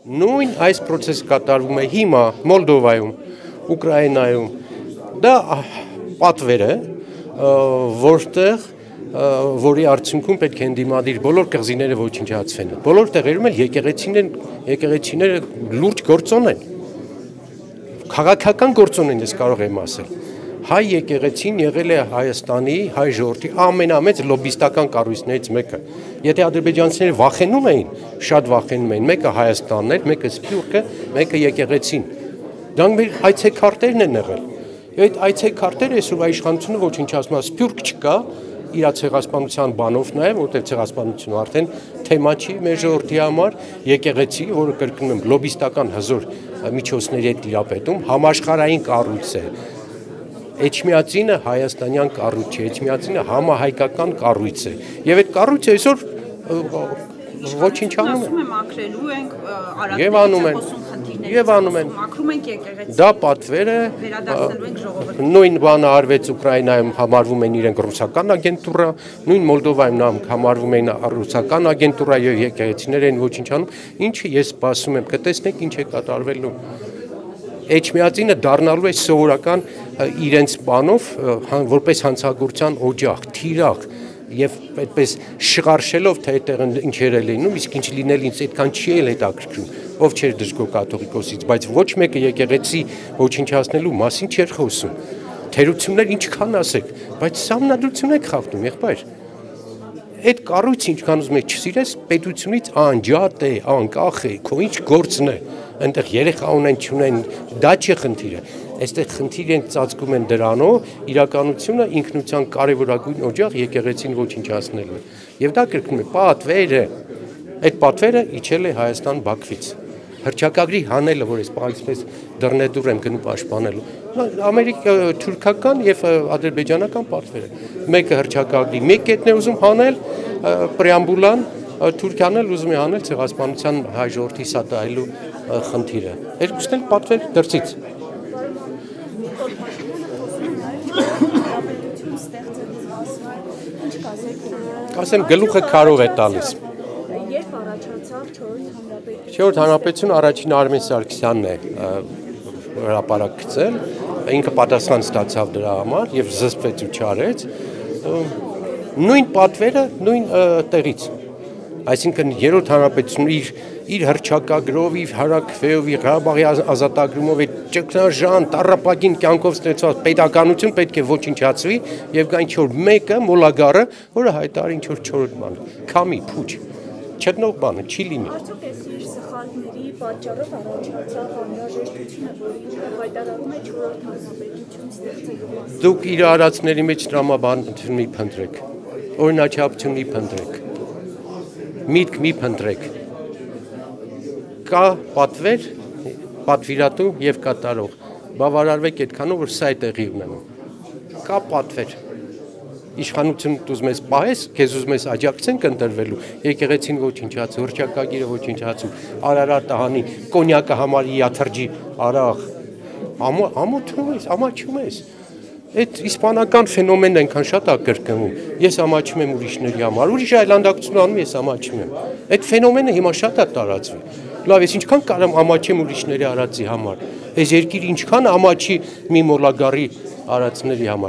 Նույն այս process կատարվում է հիմա Մոլդովայում, Ուկրաինայում, դա պատվեր է, որտեղ որի արդյունքում պետք է ընդդիմադիր բոլոր կղզիները ոչնչացվեն։ Բոլոր տեղերում էլ եկեղեցիները լուրջ գործոն են։ Քաղաքական գործոն են, ես կարող եմ ասել։ Հայ եկեղեցին եղել է Հայաստանի, հայ ժողովրդի ամենամեծ լոբիստական կառույցներից մեկը։ Եթե ադրբեջանցիները վախենում էին, շատ վախենում էին, մեկը Հայաստանն էր, մեկը Սփյուռքը, մեկը եկեղեցին։ Դրանք մեր այցեքարտերն են եղել։ Այդ այցեքարտերը այսօր իշխանությունը ոչնչացնում է, Սփյուռք չկա, իր ցեղասպանության բանով նաև, որտեղ ցեղասպանությունը արդեն թեմա չի մեր ժողովրդի համար, եկեղեցի, որը կրկնում եմ լոբիստական հզոր միջոցների հետ տիրապետում, համաշխարհային կառույց է։ Էջմիածինը հայաստանյան կառույց չէ, Էջմիածինը համահայկական կառույց է։ Եվ այդ կառույցը այսօր ոչնչանում է։ Մաքրելու ենք, Եվ անում են։ Մաքրում ենք եկեղեցի։ Դա պատվեր է։ Վերադարձնելու ենք ժողովրդին։ Նույն բանը արվեց Ուկրաինայում, համարվում են իրենք ռուսական ագենտուրա, նույն Մոլդովայում համարվում են ռուսական ագենտուրա եւ եկեղեցիներ են ոչնչանում, ինչը ես սպասում եմ, կտեսնեք ինչ է կատարվելու։ Էջմիածինը դառնալու է սովորական իրենց բանով, որպես հանցագործության օջախ, թիրախ եւ այդպես շղարշելով թե այդտեղ ինչեր է լինում, իսկ ինչ լինել ինձ այդքան չի էլ հետաքրքրում, ով չէր դժգոհ կաթողիկոսից, բայց ոչ մեկը եկեղեցի ոչնչացնելու մասին չէր խոսում։ Թերություններ ինչքան ասեք, բայց սահմանադրություն եք խախտում, եղբայր։ Այդ կառույցը ինչքան ուզում եք չսիրես, պետությունից անջատ է, անկախ է, քո ինչ գործն է, այնտեղ երեխա ունեն, չունեն, դա չի խնդիրը։ Այստեղ խնդիր են ծածկում են դրանով, իրականությունը ինքնության կարևորագույն օջախ եկեղեցին ոչնչացնելու է։ Եվ դա կրկնում է պատվերը։ Այդ պատվերը իջել է Հայաստան Բաքվից։ Հռչակագրի հանելը, որ ես պարզապես դռնեդուր եմ գնում պաշտպանելու, թուրքական եւ ադրբեջանական պատվերը։ Մեկը հռչակագրի մեկ կետն է ուզում հանել, պրեամբուլան, Թուրքիան էլ ուզում է հանել ցեղասպանության հայ ժողովրդի սատարելու խնդիրը։ Երկուսն էլ պատվեր դրսից։ Ասեմ գլուխը քարով է տալիս։ Երբ առաջացավ 4-րդ հանրապետություն։ 4-րդ հանրապետություն առաջին Արմեն Սարգսյանն է հրապարակ գծել, ինքը պատասխան ստացավ դրա համար եւ զսպեց ու չարեց։ Նույն պատվերը նույն տեղից։ Այսինքն 3-րդ հանրապետությունը իր հռչակագրով, իր հարակվեով, իր Ղարաբաղի ազատագրումով այդ ճգնաժամ, տառապագին կյանքով ստեղծված պետականություն պետք է ոչնչացվի եւ կա ինչ-որ մեկը մոլագարը, որը հայտարարի ինչ-որ 4-րդ բան, քամի, փուչ, չգնող բանը չի լինի։ Արդյոք այս իր սխալների պատճառով առաջացավ անհրաժեշտությունը, որը հայտարարում է 4-րդ հանրապետություն ստեղծելու մասին։ Դուք իր արածների մեջ տրամաբանություն մի փնտրեք, օրինաչափություն մի փնտրեք, միտք մի փնտրեք։ Կա պատվեր, պատվիրատու եւ կատարող։ Բավարարվեք այդքանով, որ սա է տեղի ունենում։ Կա պատվեր։ Իշխանությունը ուզում ես պահես, քեզ ուզում ես աջակցենք ընտրվելու, եկեղեցին ոչնչացու, հռչակագիրը ոչնչացու, Արարատը հանի, կոնյակը համարի յաթրջի արաղ։ Ամաչում ես։ Այդ իսպանական ֆենոմենն այնքան շատ է կրկնվում։ Ես ամաչում եմ ուրիշների համար, ուրիշը այլանդակություն անում, ես ամաչում եմ։ Այդ ֆենոմենը հիմա շատ է տարածվում։ Լավ, ես ինչքան կարամ ամաչեմ ուրիշների արածի համար։ Այս երկիրը ինչքան ամաչի մի մոլագարի արածների համար։